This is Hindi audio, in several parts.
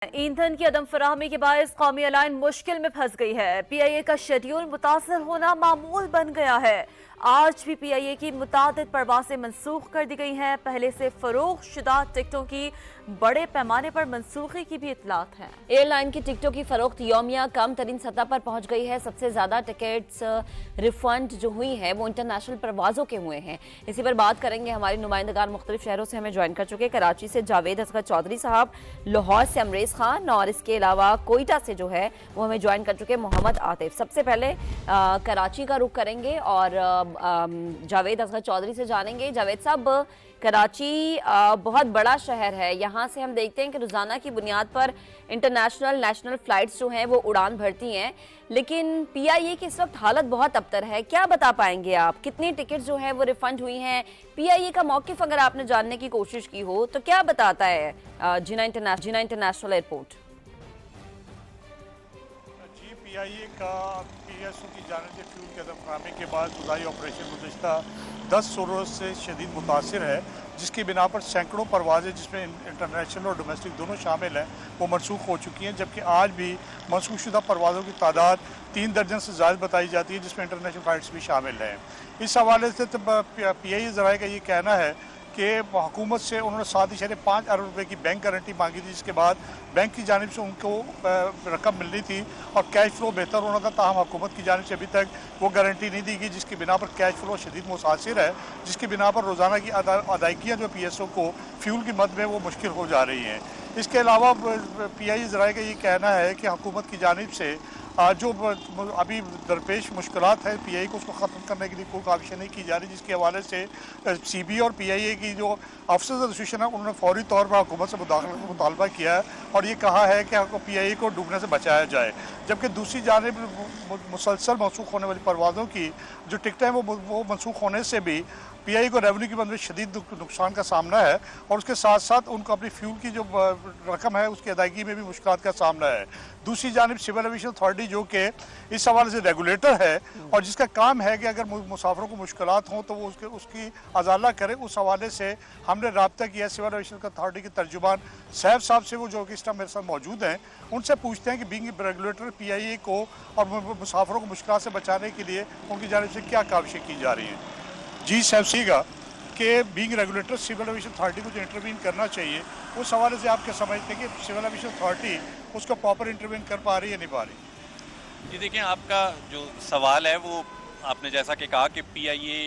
ईंधन की अदम फराहमी के बायस कौमी एयरलाइन मुश्किल में फंस गई है। पीआईए का शेड्यूल मुतासर होना मामूल बन गया है। आज भी पीआईए की मुतादिद परवासें मनसूख कर दी गई हैं। पहले से फरोख्त शुदा टिकटों की बड़े पैमाने पर मनसूखी की भी इतलात है। एयरलाइन की टिकटों की फरोख्त यौमिया कम तरीन सतह पर पहुंच गई है। सबसे ज्यादा टिकट्स रिफंड जो हुई है वो इंटरनेशनल परवाजों के हुए हैं। इसी पर बात करेंगे। हमारे नुमाइंदगान मुख्तलिफ शहरों से हमें ज्वाइन कर चुके। कराची से जावेद असगर चौधरी साहब, लाहौर से अमरेज खान और इसके अलावा कोयटा से जो है वो हमें ज्वाइन कर चुके मोहम्मद आतिफ। सबसे पहले कराची का रुख करेंगे और जावेद असगर चौधरी से जानेंगे। जावेद साहब, कराची बहुत बड़ा शहर है। यहाँ से हम देखते हैं कि रोज़ाना की बुनियाद पर इंटरनेशनल नेशनल फ़्लाइट्स जो हैं वो उड़ान भरती हैं, लेकिन पीआईए की इस वक्त हालत बहुत अबतर है। क्या बता पाएंगे आप, कितनी टिकट जो है वो रिफंड हुई हैं? पीआईए का मौक़िफ़ अगर आपने जानने की कोशिश की हो तो क्या बताता है जिना इंटरनेशनल एयरपोर्ट? जी, पीआईए का पीएसओ की जानिब से फ्यूल के अदम के बाद फ़िज़ाई ऑपरेशन गुज़श्ता 10 रोज़ से शदीद मुतासिर है, जिसकी बिना पर सैकड़ों परवाज़ें जिसमें इंटरनेशनल और डोमेस्टिक दोनों शामिल हैं वो मनसूख हो चुकी हैं। जबकि आज भी मनसूख शुदा परवाज़ों की तादाद 3 दर्जन से ज़्यादा बताई जाती है, जिसमें इंटरनेशनल फ़्लाइट्स भी शामिल हैं। इस हवाले से पीआईए ज़राए का ये कहना है कि हुकूमत से उन्होंने 7.5 अरब रुपये की बैंक गारंटी मांगी थी, जिसके बाद बैंक की जानिब से उनको रकम मिलनी थी और कैश फ्लो बेहतर होना था। ताहम हुकूमत की जानिब से अभी तक वो गारंटी नहीं दी गई, जिसकी बिना पर कैश फ्लो शदीद मुतासिर है, जिसकी बिना पर रोज़ाना की अदायगियाँ जो पीएसओ को फ्यूल की मद में वो मुश्किल हो जा रही हैं। इसके अलावा पीआईए ज़राए का ये कहना है कि हुकूमत की जानिब से जो अभी दरपेश मुश्किलात है पीआईए को उसको ख़त्म करने के लिए कोई काविशें नहीं की जा रही, जिसके हवाले से सीबी और पीआईए की जो अफसर्स एसोसिएशन है उन्होंने फौरी तौर पर हुकूमत से मुदाखलत का मुतालबा किया है और ये कहा है कि पीआईए को डूबने से बचाया जाए। जबकि दूसरी जानिब मुसलसल मनसूख होने वाली परवाज़ों की जो टिकटें हैं वो मनसूख होने से भी पीआईए को रेवेन्यू की मद में शदीद नुकसान का सामना है और उसके साथ साथ उनको अपनी फ्यूल की जो रकम है उसकी अदायगी में भी मुश्किलात का सामना है। दूसरी जानिब सिविल एविएशन अथॉरिटी जो कि इस हवाले से रेगुलेटर है और जिसका काम है कि अगर मुसाफिरों को मुश्किलात हों तो वो उसकी अजाला करे, उस हवाले से हमने रब्ता किया सिविल एविएशन अथॉरिटी के तर्जुमान सैफ साहब से, वो जो कि इस टाइम मेरे साथ मौजूद हैं। उनसे पूछते हैं कि बीइंग रेगुलेटर पीआईए को और मुसाफिरों को मुश्किलात से बचाने के लिए उनकी जानिब से क्या काविशें की जा रही हैं। जी साहब, सीगा कि being regulator civil aviation authority को जो इंटरवीन करना चाहिए उस हवाले से आप क्या समझते हैं कि सिविल एविएशन अथॉरिटी उसको प्रॉपर इंटरवीन कर पा रही है, नहीं पा रही? जी देखिए, आपका जो सवाल है वो आपने जैसा कि कहा कि पीआईए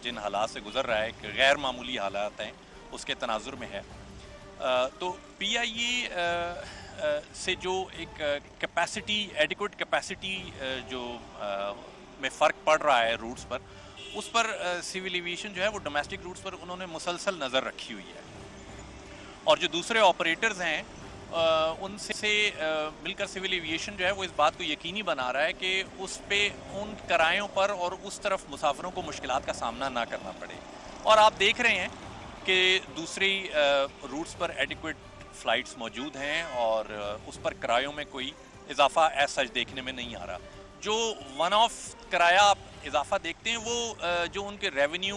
जिन हालात से गुजर रहा है, कि गैर मामूली हालात हैं, उसके तनाजुर में है। तो पीआईए से जो एक कैपेसिटी, एडिक्वेट कैपेसिटी जो में फ़र्क पड़ रहा है रूट्स पर, उस पर सिविल एविएशन जो है वो डोमेस्टिक रूट्स पर उन्होंने मुसलसल नज़र रखी हुई है और जो दूसरे ऑपरेटर्स हैं उनसे मिलकर सिविल एविएशन जो है वो इस बात को यकीनी बना रहा है कि उस पे उन किरायों पर और उस तरफ मुसाफिरों को मुश्किलात का सामना ना करना पड़े। और आप देख रहे हैं कि दूसरी रूट्स पर एडिक्वेट फ़्लाइट्स मौजूद हैं और उस पर किरायों में कोई इजाफा एज सच देखने में नहीं आ रहा। जो वन ऑफ किराया आप इजाफा देखते हैं वो जो उनके रेवेन्यू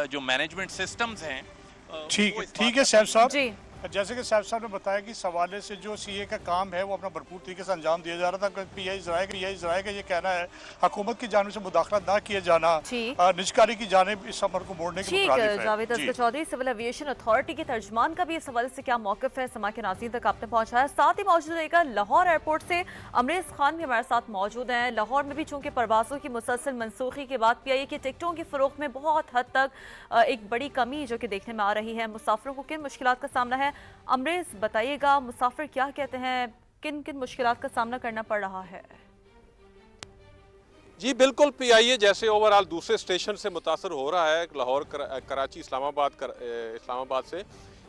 जो मैनेजमेंट सिस्टम्स हैं। ठीक है सैफ साहब जी, जैसे कि साहब साहब ने बताया कि इस हवाले से जो सीए का काम है वो अपना भरपूर तरीके से अंजाम दिया जा रहा था। पीआईए ज़राए का ये कहना है हुकूमत की जानिब से मुदाखलत ना किया जाना निजकारी की जानिब इस अमर को मोड़ने की ठीक मुताबिक है। है। Javed Asghar Chaudhry, civil aviation authority के तर्जुमान का भी इस हवाले से क्या मौक़िफ़ है, समा के नाज़रीन तक आपने पहुंचाया। साथ ही मौजूद रहेगा लाहौर एयरपोर्ट से अमरेज खान भी हमारे साथ मौजूद हैं। लाहौर में भी चूंकि परवाज़ों की मुसलसल मनसूखी के बाद पीआईए की टिकटों की फ़रोख्त में बहुत हद तक एक बड़ी कमी जो कि देखने में आ रही है। मुसाफिरों को किन मुश्किलात का सामना है, अमरेज बताइएगा, मुसाफिर क्या कहते हैं, किन किन मुश्किलात का सामना करना पड़ रहा है? जी बिल्कुल, पीआईए जैसे ओवरऑल दूसरे स्टेशन से मुतासर हो रहा है, लाहौर कराची इस्लामाबाद से,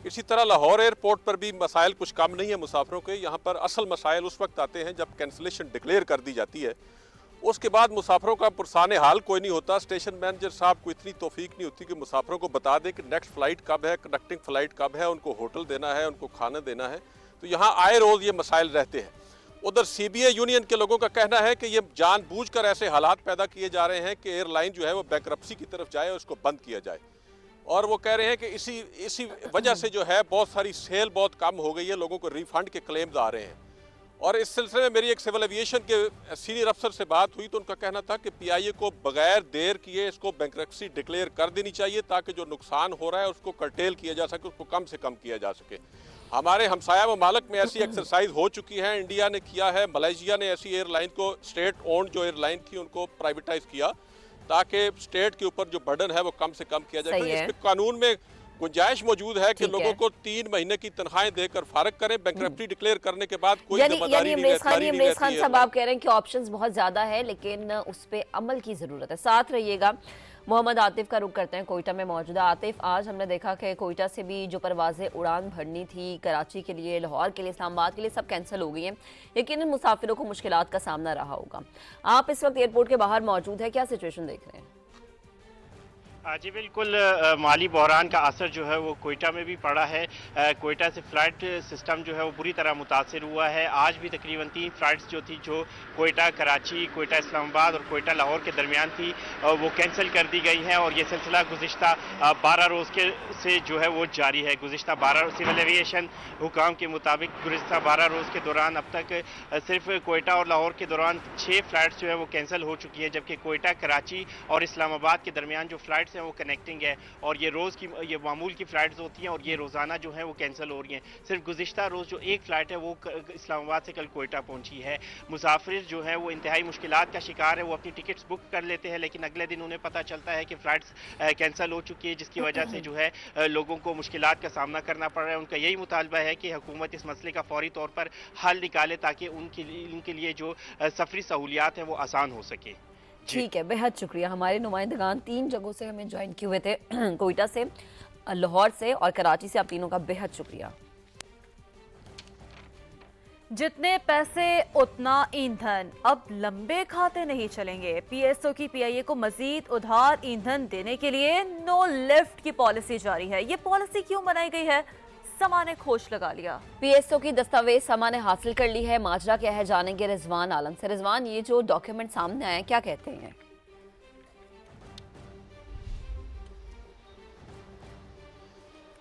इसी तरह लाहौर एयरपोर्ट पर भी मसाइल कुछ कम नहीं है मुसाफिरों के। यहाँ पर असल मसाइल उस वक्त आते हैं जब कैंसलेशन डिक्लेयर कर दी जाती है, उसके बाद मुसाफिरों का पुरसाने हाल कोई नहीं होता। स्टेशन मैनेजर साहब को इतनी तौफीक नहीं होती कि मुसाफिरों को बता दें कि नेक्स्ट फ़्लाइट कब है, कनेक्टिंग फ़्लाइट कब है, उनको होटल देना है, उनको खाना देना है। तो यहाँ आए रोज़ ये मसाइल रहते हैं। उधर सीबीए यूनियन के लोगों का कहना है कि ये जानबूझकर ऐसे हालात पैदा किए जा रहे हैं कि एयरलाइन जो है वो बैंकरप्सी की तरफ जाए और उसको बंद किया जाए। और वो कह रहे हैं कि इसी वजह से जो है बहुत सारी सेल बहुत कम हो गई है, लोगों को रिफंड के क्लेम्स आ रहे हैं। और इस सिलसिले में मेरी एक सिविल एविएशन के सीनियर अफसर से बात हुई तो उनका कहना था कि पीआईए को बगैर देर किए इसको बैंक्रप्सी डिक्लेयर कर देनी चाहिए ताकि जो नुकसान हो रहा है उसको कर्टेल किया जा सके, उसको कम से कम किया जा सके। हमारे हमसाया ममालिक में ऐसी एक्सरसाइज हो चुकी है, इंडिया ने किया है, मलेशिया ने ऐसी एयरलाइन को, स्टेट ओन्ड जो एयरलाइन थी उनको प्राइवेटाइज किया ताकि स्टेट के ऊपर जो बर्डन है वो कम से कम किया जाए। इसमें कानून में गुंजाइश मौजूद है कि लोगों को 3 महीने की तनख्वाहें देकर फारग करें, बैंक्रप्टी डिक्लेयर करने के बाद कोई जिम्मेदारी नहीं रहती। इमरान खान साहब आप कह रहे हैं कि ऑप्शंस बहुत ज्यादा है लेकिन उस पे अमल की जरूरत है। साथ रहिएगा। मोहम्मद आतिफ का रुख करते हैं कोयटा में मौजूदा। आतिफ, आज हमने देखा कि कोयटा से भी जो परवाजें उड़ान भरनी थी कराची के लिए, लाहौर के लिए, इस्लामाबाद के लिए, सब कैंसिल हो गई हैं। लेकिन मुसाफिरों को मुश्किलात का सामना रहा होगा। आप इस वक्त एयरपोर्ट के बाहर मौजूद है, क्या सिचुएशन देख रहे हैं? जी बिल्कुल, माली बहरान का असर जो है वो कोयटा में भी पड़ा है। कोयटा से फ़्लाइट सिस्टम जो है वो बुरी तरह मुतासिर हुआ है। आज भी तकरीबन 3 फ़्लाइट्स जो थी, जो कोयटा कराची, कोयटा इस्लामाबाद और कोयटा लाहौर के दरमियान थी, वो कैंसिल कर दी गई हैं। और ये सिलसिला गुज़िश्ता 12 रोज़ के से जो है वो जारी है। गुज़िश्ता 12 सिविल एविएशन हुकाम के मुताबिक गुज़िश्ता 12 रोज़ के दौरान अब तक सिर्फ कोयटा और लाहौर के दौरान 6 फ़्लाइट्स जो है वो कैंसिल हो चुकी है, जबकि कोयटा, कराची और इस्लामाबाद के दरमियान जो फ़्लाइट्स हैं वो कनेक्टिंग है। और ये रोज़ की, ये मामूल की फ़्लाइट्स होती हैं और ये रोज़ाना जो है वो कैंसिल हो रही हैं। सिर्फ गुज़िश्ता रोज़ जो एक फ़्लाइट है वो इस्लामाबाद से कल कोयटा पहुंची है। मुसाफिर जो है वो इंतहाई मुश्किलात का शिकार है। वो अपनी टिकट्स बुक कर लेते हैं लेकिन अगले दिन उन्हें पता चलता है कि फ़्लाइट्स कैंसिल हो चुकी है, जिसकी वजह से जो है लोगों को मुश्किलात का सामना करना पड़ रहा है। उनका यही मुतालबा है कि हुकूमत इस मसले का फौरी तौर पर हल निकाले ताकि उनके लिए जो सफरी सहूलियात हैं वो आसान हो सके। ठीक है, बेहद शुक्रिया। हमारे नुमाइंदगान 3 जगहों से हमें ज्वाइन किए हुए थे, कोयटा से, लाहौर से और कराची से। आप तीनों का बेहद शुक्रिया। जितने पैसे उतना ईंधन, अब लंबे खाते नहीं चलेंगे। पीएसओ की पीआईए को मजीद उधार ईंधन देने के लिए नो लिफ्ट की पॉलिसी जारी है। ये पॉलिसी क्यों बनाई गई है? समा ने खोज लगा लिया। पीएसओ की दस्तावेज समा ने हासिल कर ली है। माजरा क्या है जानेंगे रिजवान आलम से। रिजवान, ये जो डॉक्यूमेंट सामने आए क्या कहते हैं?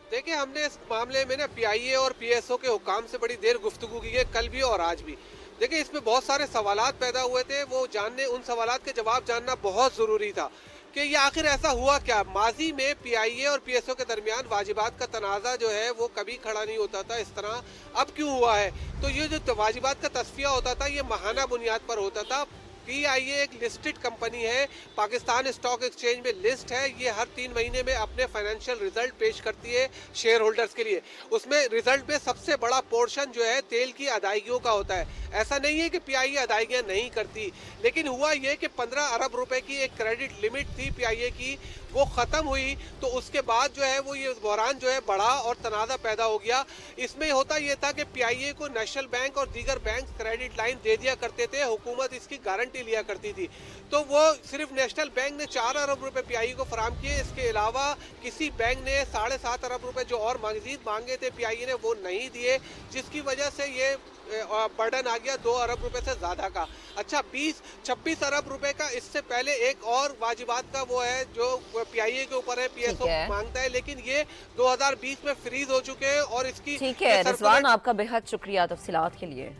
देखिए, हमने इस मामले में ना पीआईए और पीएसओ के हुकाम से बड़ी देर गुफ्तगू की है, कल भी और आज भी। देखिए, इसमें बहुत सारे सवालात पैदा हुए थे, वो जानने, उन सवालात के जवाब जानना बहुत ज़रूरी था कि ये आखिर ऐसा हुआ क्या। माजी में पीआईए और पीएसओ के दरमियान वाजिबात का तनाज़ा जो है वो कभी खड़ा नहीं होता था इस तरह, अब क्यों हुआ है? तो ये जो वाजिबात का तस्फिया होता था ये माहाना बुनियाद पर होता था। पीआईए एक लिस्टेड कंपनी है, पाकिस्तान स्टॉक एक्सचेंज में लिस्ट है। ये हर 3 महीने में अपने फाइनेंशियल रिजल्ट पेश करती है शेयर होल्डर्स के लिए। उसमें रिजल्ट में सबसे बड़ा पोर्शन जो है तेल की अदायगियों का होता है। ऐसा नहीं है कि पीआईए अदायगियां नहीं करती, लेकिन हुआ ये कि 15 अरब रुपए की एक क्रेडिट लिमिट थी पीआईए की, वो ख़त्म हुई। तो उसके बाद जो है वो ये बहरान जो है बढ़ा और तनाज़ा पैदा हो गया। इसमें होता ये था कि पीआईए को नेशनल बैंक और दीगर बैंक क्रेडिट लाइन दे दिया करते थे, हुकूमत इसकी गारंटी लिया करती थी। तो वो सिर्फ नेशनल बैंक ने 4 अरब रुपए पीआईए को फराम किए। इसके अलावा किसी बैंक ने 7.5 अरब रुपए जो और मजीद मांगे थे पीआईए ने वो नहीं दिए, जिसकी वजह से ये बर्डन आ गया 2 अरब रुपए से ज़्यादा का। अच्छा, 20-26 अरब रुपए का इससे पहले एक और वाजिबात का वो है जो पीआईए के ऊपर है, पीएसओ मांगता है, लेकिन ये 2020 में फ्रीज हो चुके हैं और इसकी। ठीक है रिजवान, आपका बेहद शुक्रिया तफसीलात के लिए।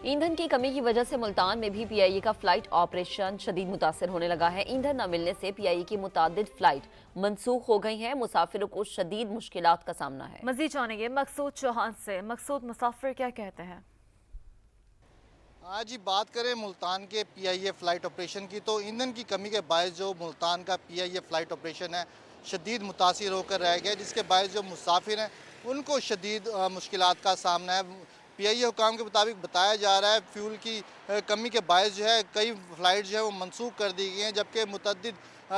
ईंधन की कमी की वजह से मुल्तान में भी पीआईए का फ्लाइट ऑपरेशन शदीद मुतासर होने लगा है। ईंधन न मिलने से पीआईए की मुतादिद फ्लाइट मनसूख हो गई हैं। मुसाफिरों को शदीद मुश्किलात का सामना है। मजीद जानेंगे मकसूद चौहान से। मकसूद, मुसाफिर क्या कहते हैं? आज ही बात करें मुल्तान के पीआईए फ़्लाइट ऑपरेशन की, तो ईंधन की कमी के बायस जो मुल्तान का पीआईए फ़्लाइट ऑपरेशन है शदीद मुतासिर होकर रह गया, जिसके बायस जो मुसाफिर हैं उनको शदीद मुश्किलात का सामना है। पीआईए हुकाम के मुताबिक बताया जा रहा है फ्यूल की कमी के बायस जो है कई फ़्लाइट जो है वो मनसूख कर दी गई हैं, जबकि मुतअद्दिद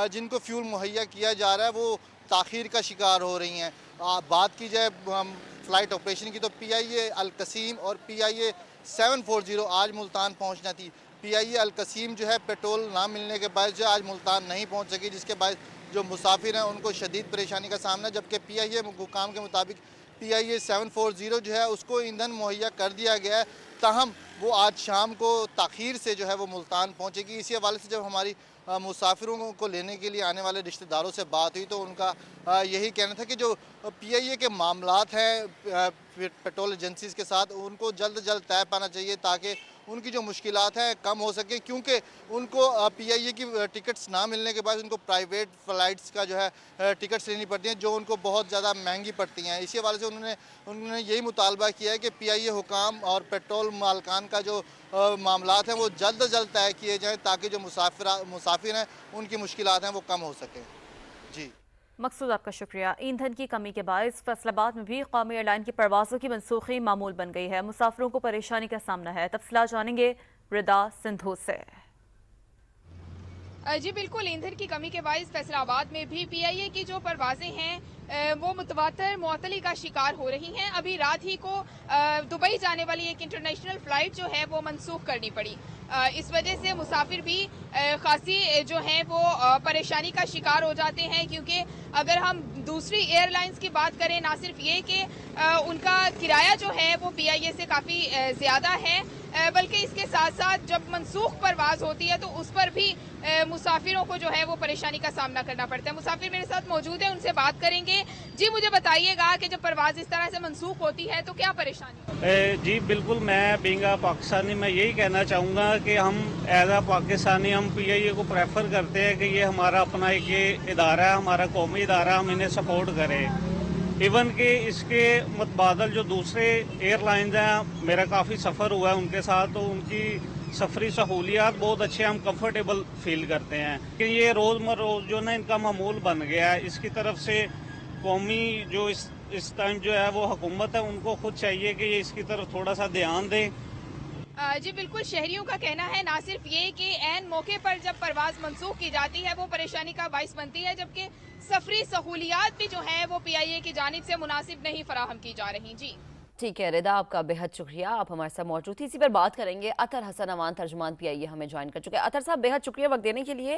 जिनको फ्यूल मुहैया किया जा रहा है वो ताख़ीर का शिकार हो रही हैं। बात की जाए फ़्लाइट ऑपरेशन की, तो पीआईए अल-कसीम और पीआईए 740 आज मुल्तान पहुंचना थी। पीआईए अल-कसीम जो है पेट्रोल ना मिलने के बाद जो आज मुल्तान नहीं पहुंच सकी, जिसके बाद जो मुसाफिर हैं उनको शदीद परेशानी का सामना। जबकि पीआईए हुकाम के मुताबिक पीआईए 740 जो है उसको ईंधन मुहैया कर दिया गया है, ताहम वो आज शाम को ताख़ीर से जो है वो मुल्तान पहुंचेगी। इसी हवाले से जब हमारी मुसाफिरों को लेने के लिए आने वाले रिश्तेदारों से बात हुई तो उनका यही कहना था कि जो PIA के मामलात हैं पेट्रोल एजेंसीज के साथ उनको जल्द से जल्द तय पाना चाहिए ताकि उनकी जो मुश्किलात हैं कम हो सके, क्योंकि उनको PIA की टिकट्स ना मिलने के बाद उनको प्राइवेट फ़्लाइट्स का जो है टिकट्स लेनी पड़ती हैं जो उनको बहुत ज़्यादा महंगी पड़ती हैं। इसी हवाले से उन्होंने यही मुतालबा किया है कि PIA हुकाम और पेट्रोल मालकान का जो मामलात हैं वो जल्द से जल्द तय किए जाएँ ताकि जो मुसाफिर हैं उनकी मुश्किलात हैं वो कम हो सकें। जी मकसूद, आपका शुक्रिया। ईंधन की कमी के बायस फैसलाबाद में भी कौमी एयरलाइन की परवाज़ों की मनसूखी मामूल बन गई है। मुसाफिरों को परेशानी का सामना है। तफसीलात जानेंगे रिदा सिंधु से। जी बिल्कुल, ईंधन की कमी के बायस फैसलाबाद में भी PIA की जो परवाजें हैं वो मुतवातर मुअत्तली का शिकार हो रही हैं। अभी रात ही को दुबई जाने वाली एक इंटरनेशनल फ़्लाइट जो है वो मनसूख करनी पड़ी। इस वजह से मुसाफिर भी खासी जो हैं वो परेशानी का शिकार हो जाते हैं, क्योंकि अगर हम दूसरी एयरलाइंस की बात करें, ना सिर्फ ये कि उनका किराया जो है वो PIA से काफ़ी ज़्यादा है, बल्कि इसके साथ साथ जब मनसूख परवाज़ होती है तो उस पर भी मुसाफिरों को जो है वो परेशानी का सामना करना पड़ता है। मुसाफिर मेरे साथ मौजूद है, उनसे बात करेंगे। जी मुझे बताइएगा कि जब परवाज़ इस तरह से मनसूख होती है तो क्या परेशानी? जी बिल्कुल, मैं बीइंग अ पाकिस्तानी मैं यही कहना चाहूँगा कि हम एज अ पाकिस्तानी हम PIA को प्रेफर करते हैं कि ये हमारा अपना एक ये इदारा है, हमारा कौमी इदारा, हम इन्हें सपोर्ट करें। इवन कि इसके मुतबादल जो दूसरे एयरलाइंस हैं, मेरा काफ़ी सफ़र हुआ है उनके साथ, तो उनकी सफरी सहूलियात बहुत अच्छे, हम कंफर्टेबल फील करते हैं कि ये रोज़ जो ना इनका मामूल बन गया है। इसकी तरफ से कौमी जो इस टाइम जो है वो हुकूमत है, उनको खुद चाहिए कि ये इसकी तरफ थोड़ा सा ध्यान दें। जी बिल्कुल, शहरियों का कहना है ना सिर्फ ये कि ऐन मौके पर जब परवाज़ मनसूख की जाती है वो परेशानी का बाइस बनती है, जबकि सफरी सहूलियात भी जो है वो PIA की जानिब से मुनासिब नहीं फराहम की जा रही। जी ठीक है रिदा, आपका बेहद शुक्रिया, आप हमारे साथ मौजूद थी। इसी पर बात करेंगे। अतर हसन अमान तर्जुमान PIA हमें ज्वाइन कर चुके हैं। अतर साहब, बेहद शुक्रिया वक्त देने के लिए।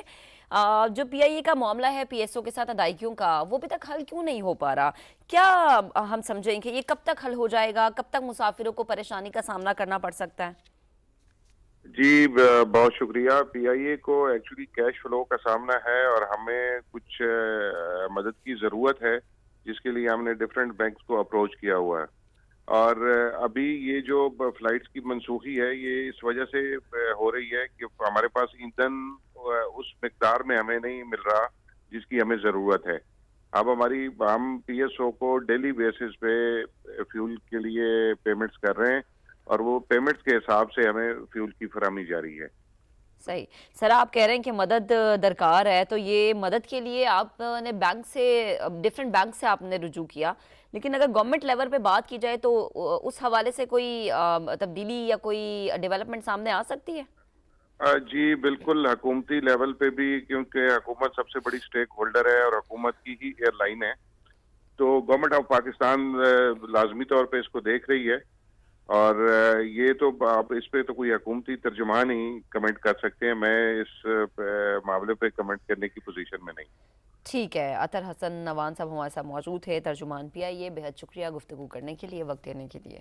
जो PIA का मामला है PSO के साथ अदायगियों का, वो अभी तक हल क्यों नहीं हो पा रहा? क्या हम समझें कि ये कब तक हल हो जाएगा? कब तक मुसाफिरों को परेशानी का सामना करना पड़ सकता है? जी बहुत शुक्रिया। PIA को एक्चुअली कैश फ्लो का सामना है और हमें कुछ मदद की ज़रूरत है, जिसके लिए हमने डिफरेंट बैंक्स को अप्रोच किया हुआ है। और अभी ये जो फ्लाइट्स की मनसूखी है ये इस वजह से हो रही है कि हमारे पास ईंधन उस मिकदार में हमें नहीं मिल रहा जिसकी हमें ज़रूरत है। अब हम PSO को डेली बेसिस पे फ्यूल के लिए पेमेंट्स कर रहे हैं और वो पेमेंट्स के हिसाब से हमें फ्यूल की फराहमी जारी है। सही सर, आप कह रहे हैं कि मदद दरकार है, तो ये मदद के लिए आपने बैंक से, डिफरेंट बैंक से आपने रुजू किया, लेकिन अगर गवर्नमेंट लेवल पे बात की जाए तो उस हवाले से कोई तब्दीली या कोई डेवलपमेंट सामने आ सकती है? जी बिल्कुल, हुकूमती लेवल पे भी, क्योंकि हुकूमत सबसे बड़ी स्टेक होल्डर है और हुकूमत की ही एयरलाइन है, तो गवर्नमेंट ऑफ पाकिस्तान लाजमी तौर पे इसको देख रही है। और ये तो आप इस पे तो कोई हुकूमती तर्जुमान ही कमेंट कर सकते हैं, मैं इस मामले पे कमेंट करने की पोजीशन में नहीं। ठीक है, अतर हसन नवान साहब हमारे साथ मौजूद है, तर्जुमान PIA। बेहद शुक्रिया गुफ्तगू करने के लिए, वक्त देने के लिए।